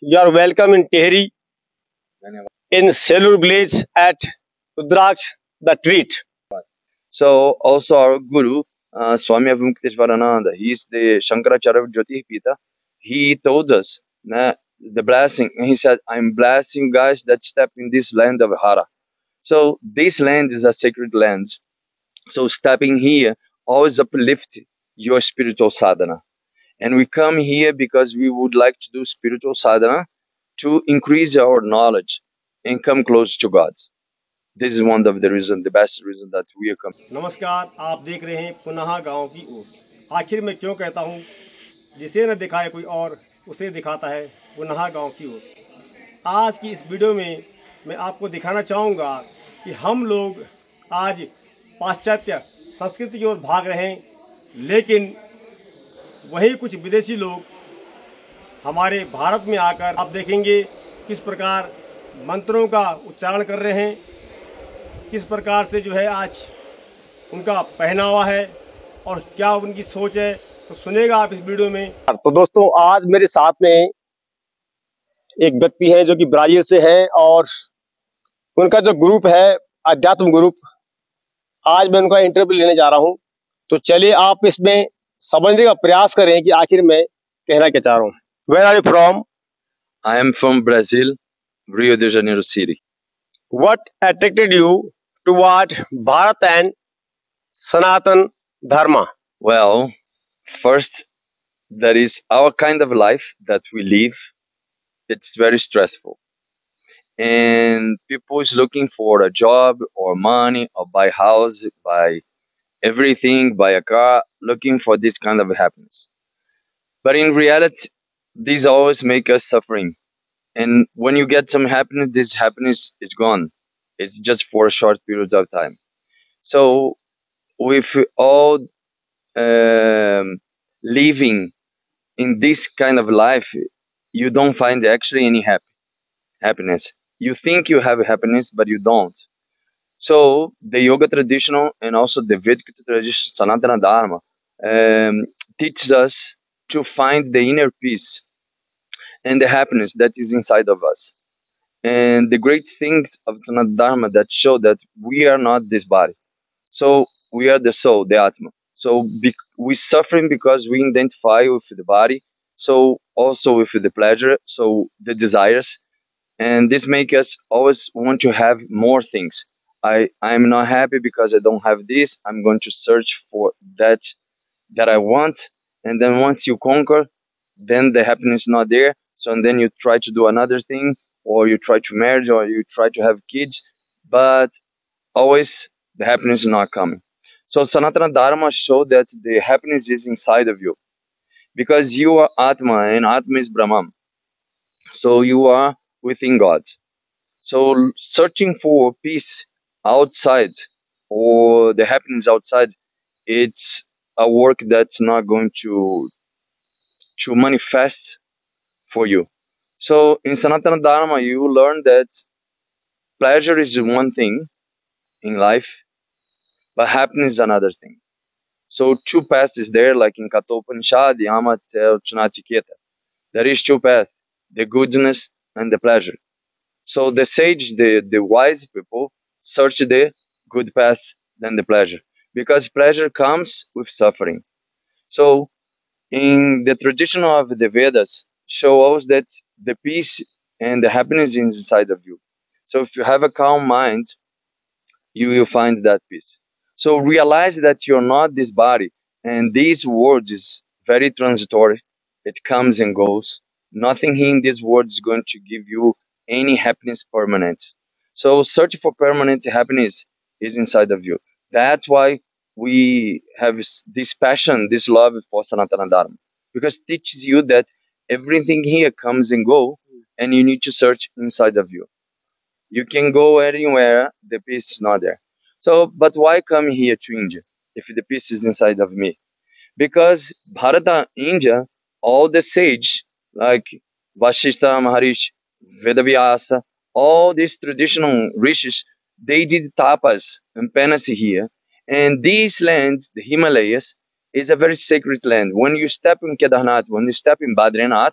You are welcome in Tehri, in Selur village at Rudraksh, the treat. So also our Guru, Swami Avalokiteshvarananda, he is the Shankaracharya Jyoti Pita. He told us the blessing. He said, "I'm blessing guys that step in this land of Hara." So this land is a sacred land. So stepping here always uplift your spiritual sadhana. And we come here because we would like to do spiritual sadhana to increase our knowledge and come close to God. This is one of the reason, the best reason that we are coming. नमस्कार, आप देख रहे हैं पुनः गांव की ओर। आखिर मैं क्यों कहता हूं, जिसे न दिखाए कोई और उसे दिखाता है पुनः गांव की ओर। आज की इस वीडियो में मैं आपको दिखाना चाहूँगा कि हम लोग आज पाश्चात्य संस्कृति की ओर भाग रहे हैं, लेकिन वही कुछ विदेशी लोग हमारे भारत में आकर आप देखेंगे किस प्रकार मंत्रों का उच्चारण कर रहे हैं, किस प्रकार से जो है आज उनका पहनावा है और क्या उनकी सोच है, तो सुनेगा आप इस वीडियो में। तो दोस्तों, आज मेरे साथ में एक व्यक्ति है जो कि ब्राजील से है और उनका जो ग्रुप है अध्यात्म ग्रुप, आज मैं उनका इंटरव्यू लेने जा रहा हूं। तो चलिए आप इसमें समझने का प्रयास करें कि आखिर मैं कहना क्या चाह रहा हूँ। Where are you from? I am from Brazil, Rio de Janeiro city. What attracted you toward Bharat and Sanatan Dharma? Well, first, that is our kind of life that we live. It's very stressful. And people is looking for a job or money or buy house, buy everything, buy a car, looking for this kind of happiness. But in reality, these always make us suffering. And when you get some happiness, this happiness is gone. It's just for a short period of time. So with all living in this kind of life, you don't find actually any happiness. You think you have happiness, but you don't. So the yoga traditional and also the Vedic tradition, Sanatana Dharma, teaches us to find the inner peace and the happiness that is inside of us. And the great things of Sanatana Dharma that show that we are not this body. So we are the soul, the Atma. So we suffering because we identify with the body. So also with the pleasure, so the desires, and this make us always want to have more things. I'm not happy because I don't have this. I'm going to search for that I want, and then once you conquer, then the happiness is not there. So and then you try to do another thing, or you try to marry, or you try to have kids, but always the happiness is not coming. So Sanatana Dharma show that the happiness is inside of you, because you are Atma and Atma is Brahman. So you are within God. So searching for peace outside or the happiness outside, it's a work that's not going to manifest for you. So in Sanatana Dharma, you learn that pleasure is one thing in life, but happiness is another thing. So two paths is there, like in Kathopanishad, Yama, Chanatiketa. There is two paths, the goodness and the pleasure. So the sage, the wise people, search the good path than the pleasure, because pleasure comes with suffering. So in the tradition of the Vedas, show us that the peace and the happiness is inside of you. So if you have a calm mind, you will find that peace. So realize that you're not this body, and these words is very transitory. It comes and goes. Nothing in these words is going to give you any happiness permanent. So search for permanent happiness is inside of you. That's why we have this passion, this love for Sanatana Dharma, because it teaches you that everything here comes and go, and you need to search inside of you. You can go anywhere, the peace is not there. So, but why come here to India if the peace is inside of me? Because Bharata, India, all the sage like Vashishta, Maharishi, Vedavyasa, all these traditional rishis, they did tapas and penance here. And these lands, the Himalayas, is a very sacred land. When you step in Kedarnath, when you step in Badrinath,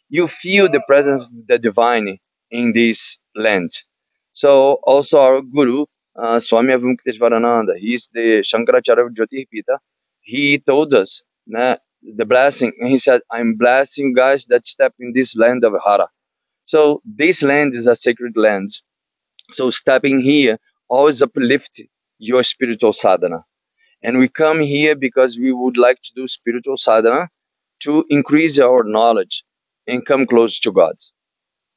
you feel the presence of the divine in this land. So also our guru, Swami Avalokiteshvarananda, he is the Shankaracharya Jyotirpita. He told us the blessing, and he said, "I'm blessing you guys that step in this land of Hara." So this land is a sacred land. So stepping here always uplift your spiritual sadhana. And we come here because we would like to do spiritual sadhana to increase our knowledge and come close to God.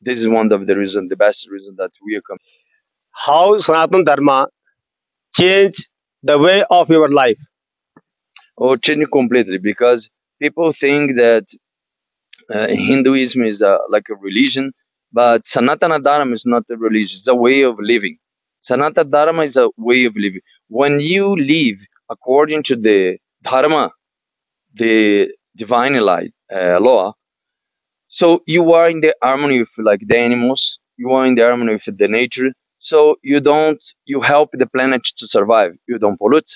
This is one of the reasons, the best reason that we are coming. How Sanatana Dharma change the way of your life? Oh, change completely because people think that Hinduism is like a religion, but Sanatana Dharma is not a religion, it's a way of living. Sanatana Dharma is a way of living. When you live according to the Dharma, the divine law, so you are in the harmony with like the animals, you are in the harmony with the nature, so you help the planet to survive. You don't pollute,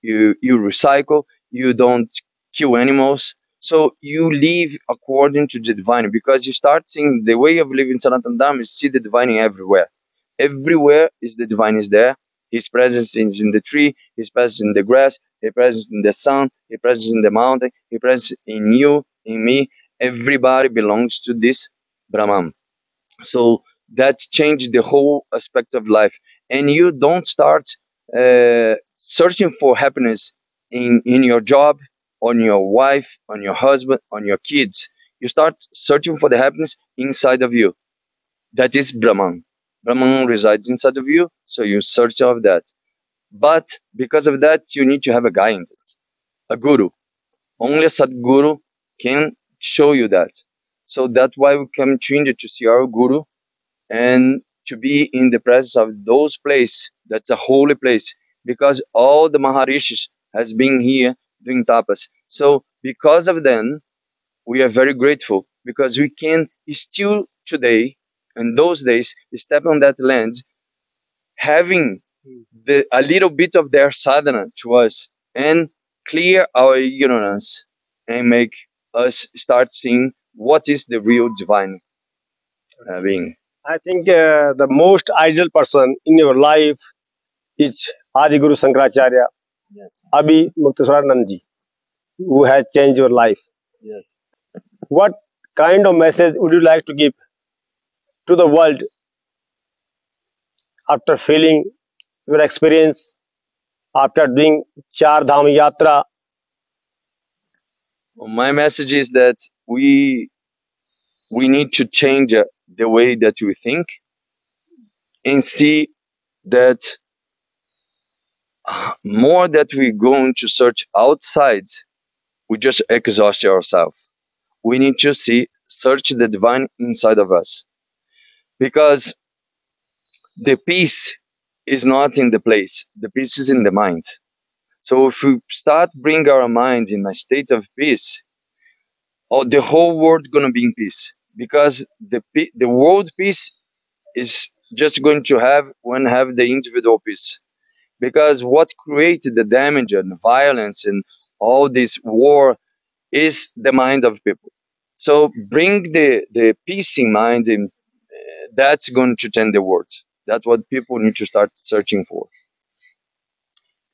you recycle, you don't kill animals, so you live according to the divine, because you start seeing the way of living Sanatana Dharma is see the divine everywhere. Everywhere is the divine is there. His presence is in the tree, his presence in the grass, his presence in the sun, his presence in the mountain, his presence in you, in me. Everybody belongs to this Brahman. So that's changed the whole aspect of life. And you don't start searching for happiness in your job, on your wife, on your husband, on your kids. You start searching for the happiness inside of you. That is Brahman. Brahman resides inside of you, so you search of that. But because of that, you need to have a guidance, a guru. Only a Sadguru can show you that. So that's why we come to India to see our Guru and to be in the presence of those places. That's a holy place because all the Maharishis has been here doing tapas. So because of them, we are very grateful because we can still today and those days step on that land, having a little bit of their sadhana to us and clear our ignorance and make us start seeing what is the real divine being. I think the most ideal person in your life is Adi Guru Shankaracharya, Yes. Abhi Muktaswaranand ji, who has changed your life. Yes. What kind of message would you like to give to the world after feeling your experience, after doing Char Dham Yatra? My message is that we need to change the way that we think and see that more that we're going to search outside, we just exhaust ourselves. We need to search the divine inside of us, because the peace is not in the place, the peace is in the mind. So if we start bring our minds in a state of peace, the whole world gonna be in peace, because the world peace is just going to have the individual peace. Because what created the damage and violence and all this war is the mind of people. So bring the peace in mind, and that's going to change the world. That's what people need to start searching for.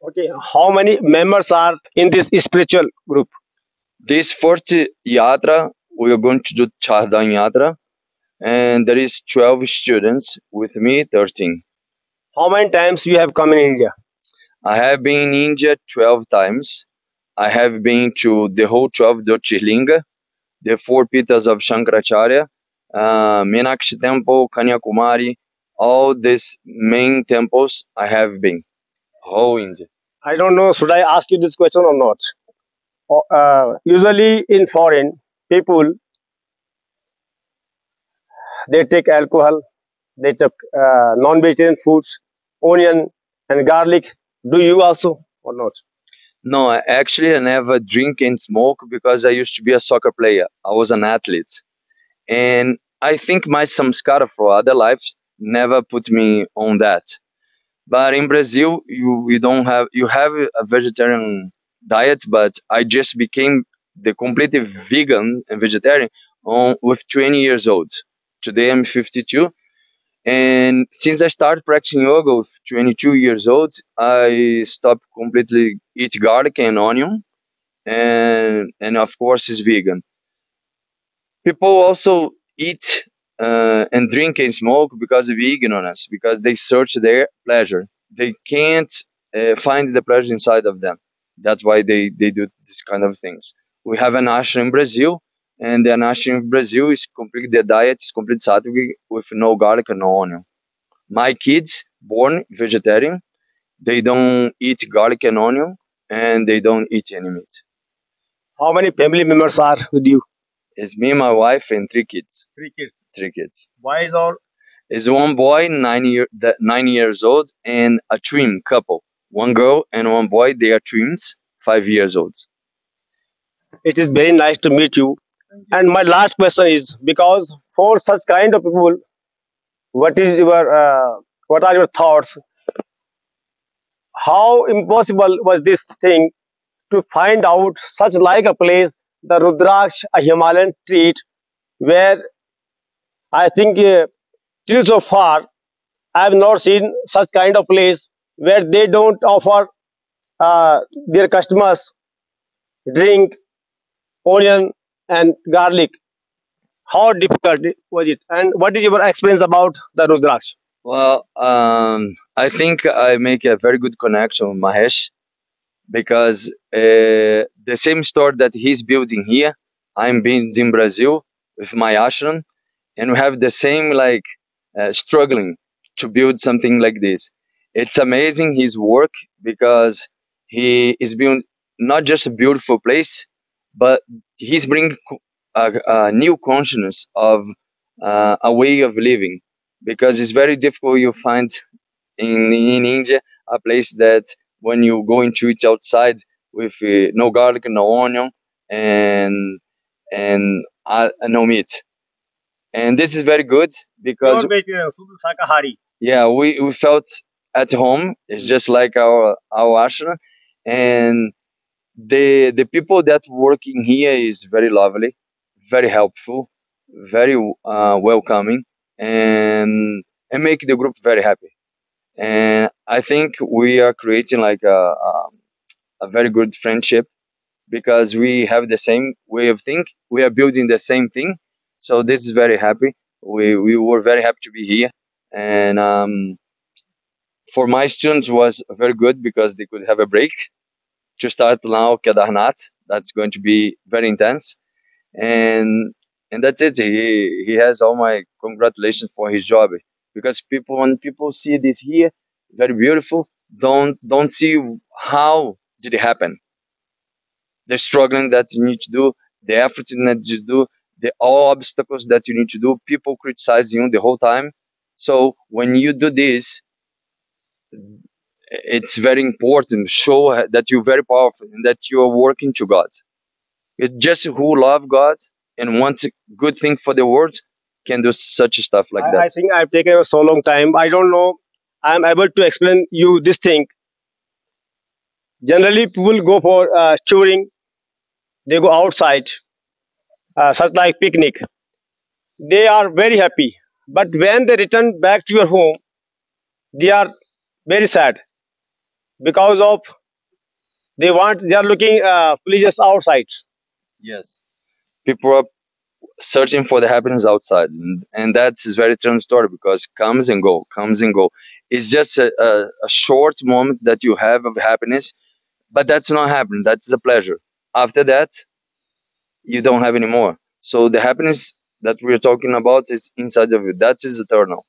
Okay, how many members are in this spiritual group? This fourth yatra, we are going to do Chardhan Yatra, and there is 12 students with me, 13. How many times you have come in India? I have been in India 12 times. I have been to the whole 12 Jyotirlinga, the four pitas of Shankaracharya, Meenakshi Temple, Kanyakumari, all these main temples I have been, whole India. I don't know, should I ask you this question or not? Usually in foreign, people, they take alcohol, they take non-vegetarian foods, onion and garlic. Do you also or not? No, I never drink and smoke because I used to be a soccer player. I was an athlete. And I think my samskara for other lives never put me on that. But in Brazil, you don't have you have a vegetarian diet, but I just became the completely vegan and vegetarian with 20 years old. Today I'm 52. And since I started practicing yoga with 22 years old, I stopped completely eat garlic and onion, and of course is vegan. People also eat and drink and smoke because of ignorance, because they search their pleasure. They can't find the pleasure inside of them. That's why they do this kind of things. We have an ashram in Brazil, and the ashram in Brazil is complete. The diet is complete sattvic with no garlic and no onion. My kids, born vegetarian, they don't eat garlic and onion, and they don't eat any meat. How many family members are with you? It's me, my wife, and three kids. 3 kids. Three kids. Boys or Is one boy 9 years old and a twin couple. One girl and one boy. They are twins, 5 years old. it is very nice to meet you. And my last question is, because for such kind of people, what is your what are your thoughts? How impossible was this thing to find out such like a place, the Rudraksh, a Himalayan treat, where I think till so far I have not seen such kind of place where they don't offer their customers drink, onion, and garlic. How difficult was it? And what is your experience about the Rudraksh? Well, I think I make a very good connection with Mahesh because the same store that he's building here, I'm building in Brazil with my ashram, and we have the same like struggling to build something like this. It's amazing his work because he is building not just a beautiful place, but he's bringing a new consciousness of a way of living. Because it's very difficult you find in India a place that when you go into it outside with no garlic, no onion, and no meat. And this is very good because Pure vegetarian, Sudha Shakahari. yeah, we felt at home. It's just like our ashram, and the people that working here is very lovely, very helpful, very welcoming, and make the group very happy. And I think we are creating like a very good friendship because we have the same way of think. We are building the same thing, so this is very happy. We were very happy to be here, and for my students was very good because they could have a break to start now Kedarnath. That's going to be very intense, and that's it. He has all my congratulations for his job because people when people see this here, very beautiful, don't see how did it happen. The struggling that you need to do, the effort you need to do, the all obstacles that you need to do. People criticize you the whole time. So when you do this, it's very important. Show that you're very powerful and that you are working to God. It's just who love God and wants a good thing for the world can do such stuff like I that. think I've taken so long time. I don't know. I'm able to explain you this thing. Generally, people go for touring. They go outside, such like picnic. They are very happy. But when they return back to your home, they are very sad because of they are looking pleasures outside. Yes. People are searching for the happiness outside, and that's very transitory because comes and go, comes and go. It's just a short moment that you have of happiness, but that's not happening. That's a pleasure. After that, you don't have any more. So the happiness that we're talking about is inside of you. That is eternal.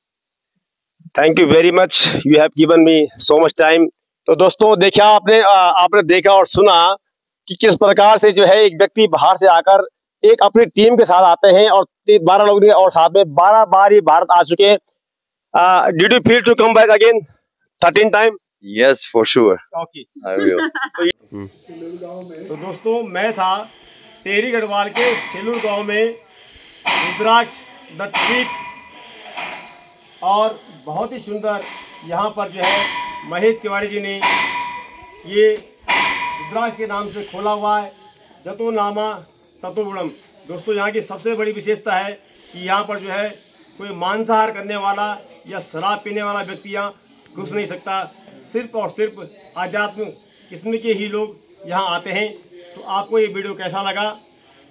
Thank you very much you have given me so much time. तो दोस्तों देखा आपने देखा और सुना कि किस प्रकार से जो है एक व्यक्ति बाहर से आकर एक अपनी टीम के साथ आते हैं और 12 लोग भी और साथ में 12 बार ये भारत आ चुके हैं। Did you feel to come back again 13 time? Yes, for sure. Okay. I will. तो दोस्तों मैं था टेहरी गढ़वाल के सेलूर गांव में रुद्राक्ष द ट्रीट, और बहुत ही सुंदर यहाँ पर जो है महेश तिवारी जी ने ये रुद्राक्ष के नाम से खोला हुआ है। जतो नामा ततो गुणम, दोस्तों यहाँ की सबसे बड़ी विशेषता है कि यहाँ पर जो है कोई मांसाहार करने वाला या शराब पीने वाला व्यक्ति यहाँ घुस नहीं सकता। सिर्फ और सिर्फ आध्यात्म किस्म के ही लोग यहाँ आते हैं। तो आपको ये वीडियो कैसा लगा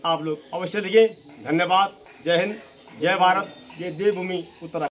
आप लोग अवश्य लिखें। धन्यवाद। जय हिंद, जय भारत। ये देवभूमि उत्तराखंड।